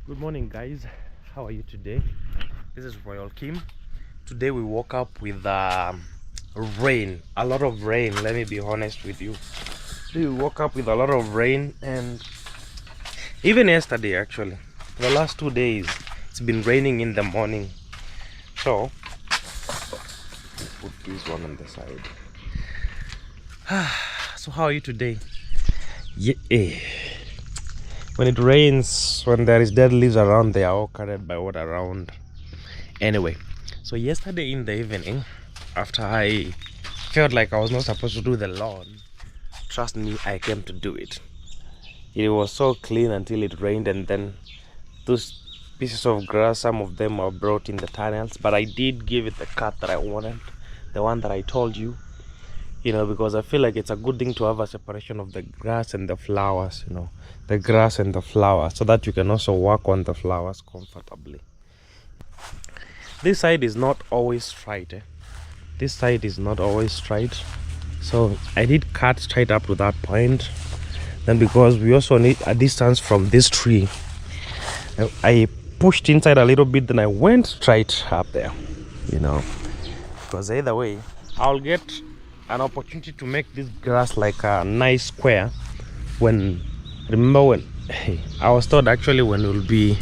Good morning, guys. How are you today? This is Royal Kim. Today we woke up with rain, a lot of rain. Let me be honest with you. Today we woke up with a lot of rain, and even yesterday, actually, for the last 2 days, it's been raining in the morning. So, put this one on the side. So, how are you today? Yeah. When it rains, when there is dead leaves around, they are all carried by water around. Anyway, so yesterday in the evening, after I felt like I was not supposed to do the lawn, trust me, I came to do it. It was so clean until it rained, and then those pieces of grass, some of them were brought in the tunnels, but I did give it the cut that I wanted, the one that I told you, because I feel like it's a good thing to have a separation of the grass and the flowers, the grass and the flowers, so that you can also work on the flowers comfortably. This side is not always straight. This side is not always straight, so I did cut straight up to that point. Then, because we also need a distance from this tree, I pushed inside a little bit, then I went straight up there, because either way I'll get an opportunity to make this grass like a nice square. Remember when I was told, actually, when we'll be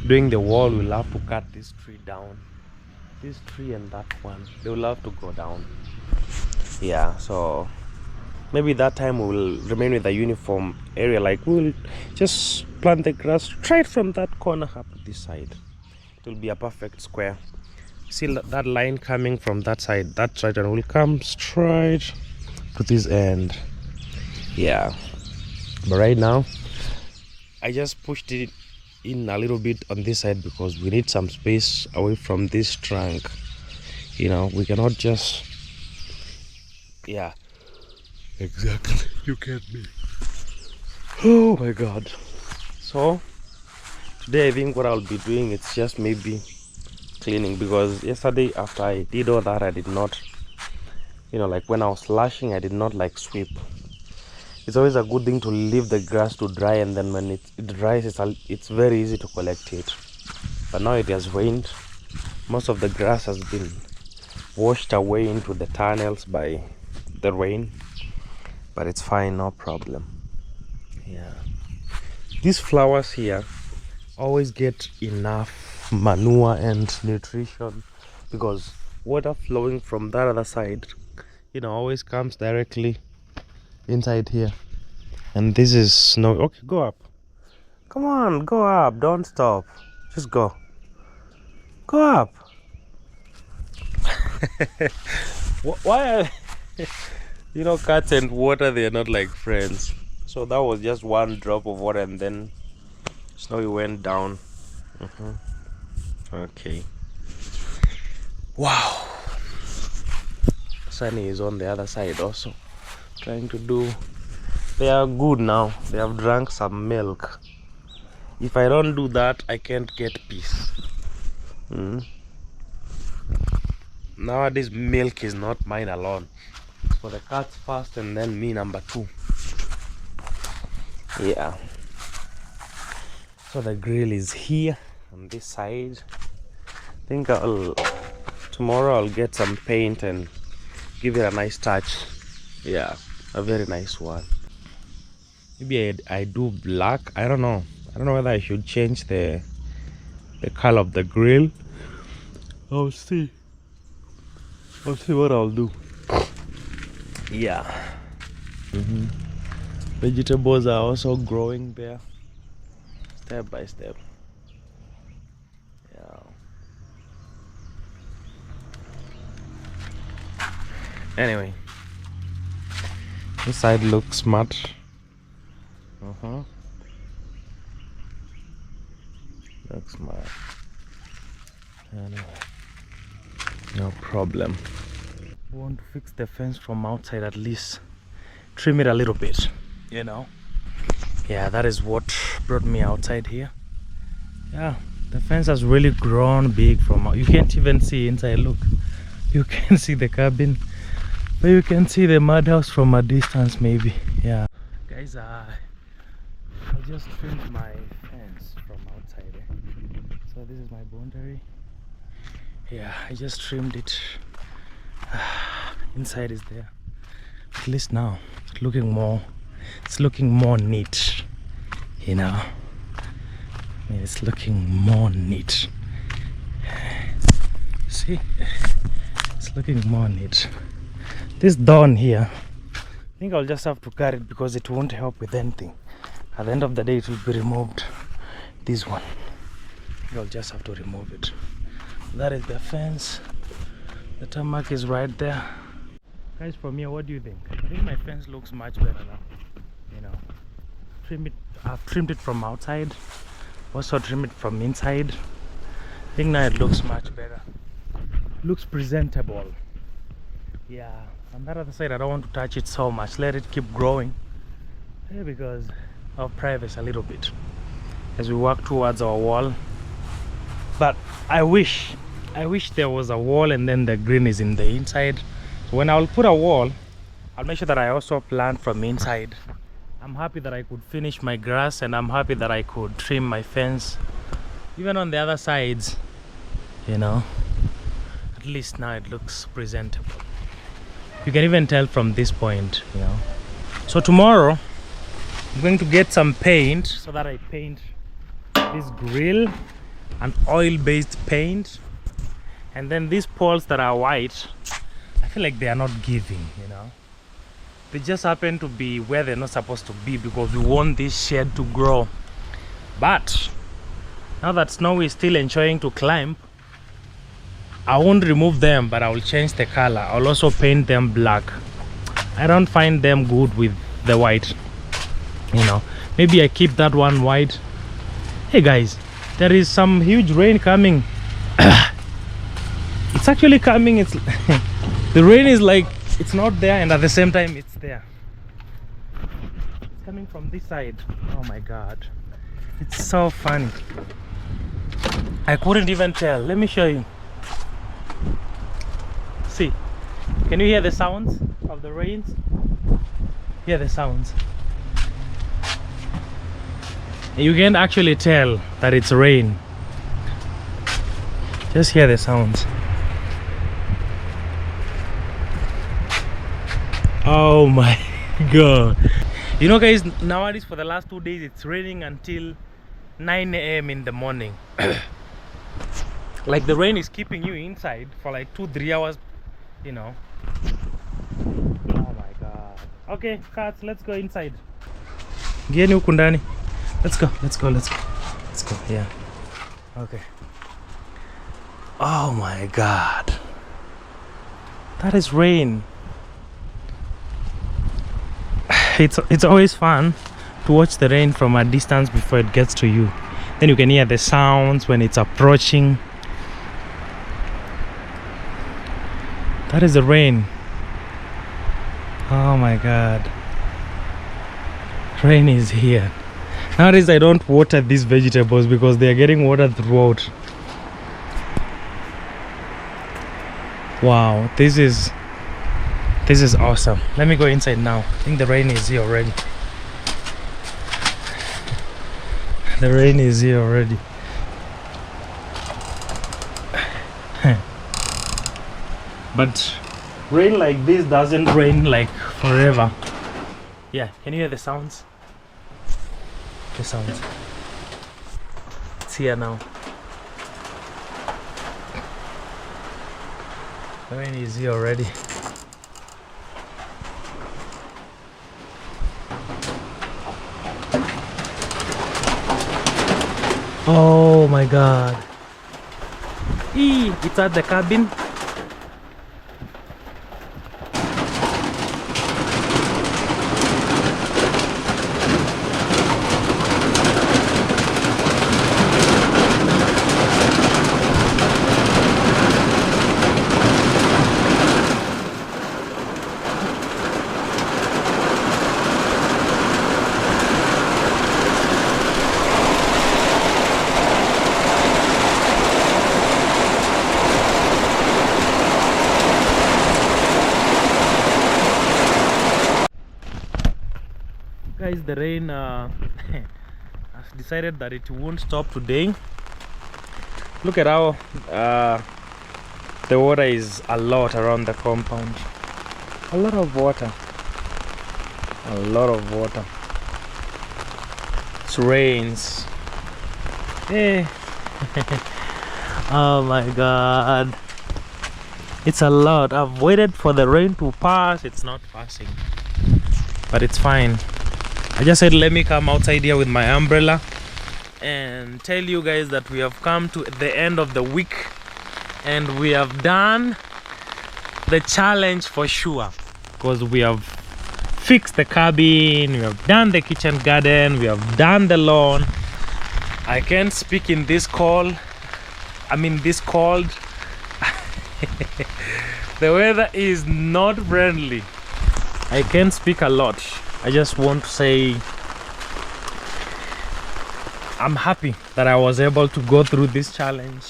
doing the wall, we'll have to cut this tree down, this tree and that one, they will have to go down. Yeah, so maybe that time we will remain with a uniform area, like we'll just plant the grass straight from that corner up to this side. It will be a perfect square. See that line coming from that side, that side, and will come straight to this end. Yeah, but right now I just pushed it in a little bit on this side because we need some space away from this trunk. We cannot just, yeah, exactly, you get me. Oh my god. So today I think what I'll be doing, it's just maybe cleaning, because yesterday after I did all that, I did not, like when I was flashing, I did not like sweep. It's always a good thing to leave the grass to dry, and then when it dries, it's very easy to collect it. But now it has rained, most of the grass has been washed away into the tunnels by the rain, but it's fine, no problem. Yeah, these flowers here always get enough manure and nutrition, because water flowing from that other side, always comes directly inside here. And this is snow. Okay, go up, come on, go up, don't stop, just go up. Why are cats and water, they're not like friends. So that was just one drop of water, and then snowy went down. Okay, wow. Sunny is on the other side also, trying to do. They are good now, they have drank some milk. If I don't do that, I can't get peace. Nowadays milk is not mine alone, it's for the cats first and then me number 2. Yeah, so the grill is here on this side. I think tomorrow I'll get some paint and give it a nice touch. Yeah, a very nice one. Maybe I do black. I don't know whether I should change the color of the grill. I'll see what I'll do. Yeah. Vegetables are also growing there, step by step. Yeah. Anyway, this side looks smart. Looks smart. Anyway, no problem. I want to fix the fence from outside, at least trim it a little bit, Yeah, that is what brought me outside here. Yeah, the fence has really grown big from out. You can't even see inside. Look, you can see the cabin, but you can see the mud house from a distance maybe. Yeah, guys, I just trimmed my fence from outside. this is my boundary. Yeah, I just trimmed it. Inside is there. At least now it's looking more neat, you know. I mean, it's looking more neat. See, it's looking more neat. This dawn here, I think I'll just have to cut it because it won't help with anything. At the end of the day, it will be removed. This one, I'll just have to remove it. That is the fence. The tarmac is right there. Guys, from here, what do you think? I think my fence looks much better now. You know, I've trimmed it from outside, also trimmed it from inside. I think now it looks much better. Looks presentable. Yeah, on that other side, I don't want to touch it so much. Let it keep growing, because of privacy a little bit as we walk towards our wall. But I wish there was a wall and then the green is in the inside. So when I'll put a wall, I'll make sure that I also plant from inside. I'm happy that I could finish my grass, and I'm happy that I could trim my fence. Even on the other sides, you know, at least now it looks presentable. You can even tell from this point, you know. So tomorrow, I'm going to get some paint so that I paint this grill, an oil-based paint. And then these poles that are white, I feel like they are not giving, you know. They just happen to be where they're not supposed to be because we want this shed to grow. But now that Snow is still enjoying to climb, I won't remove them, but I will change the color. I'll also paint them black. I don't find them good with the white, you know. Maybe I keep that one white. Hey guys, there is some huge rain coming. It's actually coming. It's the rain is like it's not there, and at the same time it's there. It's coming from this side. Oh my god, it's so funny. I couldn't even tell. Let me show you. See, can you hear the sounds of the rains? Hear the sounds. You can't actually tell that it's rain. Just hear the sounds. Oh my god. You know guys, nowadays for the last 2 days it's raining until 9 a.m. in the morning. Like the rain is keeping you inside for like 2-3 hours, you know. Oh my god. Okay, cats, let's go inside. Gieni huku ndani. Let's go. Yeah. Okay. Oh my god. That is rain. It's always fun to watch the rain from a distance before it gets to you. Then you can hear the sounds when it's approaching. That is the rain. Oh my god. Rain is here. Nowadays I don't water these vegetables because they are getting watered throughout. Wow, this is awesome. Let me go inside now. I think the rain is here already. The rain is here already. But rain like this doesn't rain like forever. Yeah, can you hear the sounds? The sounds. It's here now. The rain is here already. Oh my god. It's at the cabin. Guys, the rain has decided that it won't stop today. Look at how the water is a lot around the compound. A lot of water. A lot of water. It rains. Hey. Oh my god. It's a lot. I've waited for the rain to pass. It's not passing. But it's fine. I just said let me come outside here with my umbrella and tell you guys that we have come to the end of the week and we have done the challenge for sure, because we have fixed the cabin, we have done the kitchen garden, we have done the lawn. I can't speak in this call. This cold. The weather is not friendly. I can't speak a lot. I just want to say I'm happy that I was able to go through this challenge,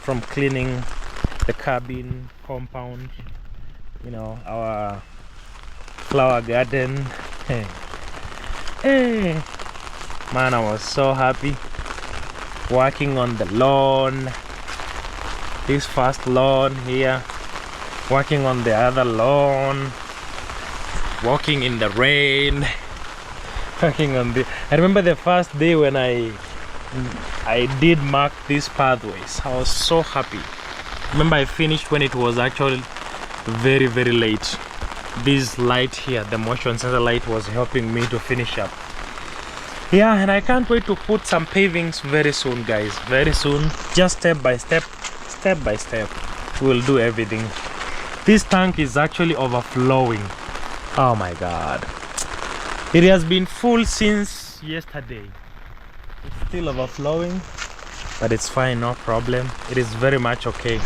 from cleaning the cabin, compound, our flower garden. Hey. Man, I was so happy working on the lawn, this first lawn here, working on the other lawn, walking in the rain, working on the... I remember the first day when I did mark these pathways. I was so happy. Remember, I finished when it was actually very, very late. This light here, the motion sensor light, was helping me to finish up. Yeah, and I can't wait to put some pavings very soon, guys. Very soon. Just step by step by step, we'll do everything. This tank is actually overflowing. Oh my god, it has been full since yesterday. It's still overflowing, but it's fine, no problem. It is very much okay.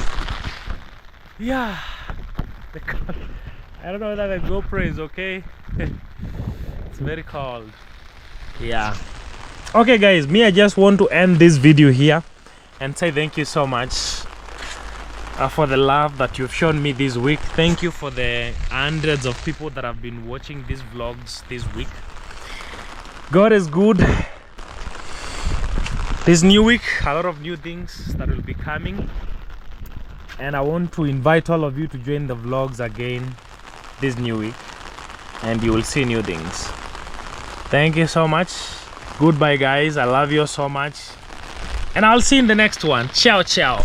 Yeah, I don't know whether the GoPro is okay. It's very cold. Yeah. Okay guys, I just want to end this video here and say thank you so much for the love that you've shown me this week. Thank you for the hundreds of people that have been watching these vlogs this week. God is good. This new week, a lot of new things that will be coming, and I want to invite all of you to join the vlogs again this new week, and you will see new things. Thank you so much. Goodbye guys, I love you so much, and I'll see you in the next one. Ciao ciao.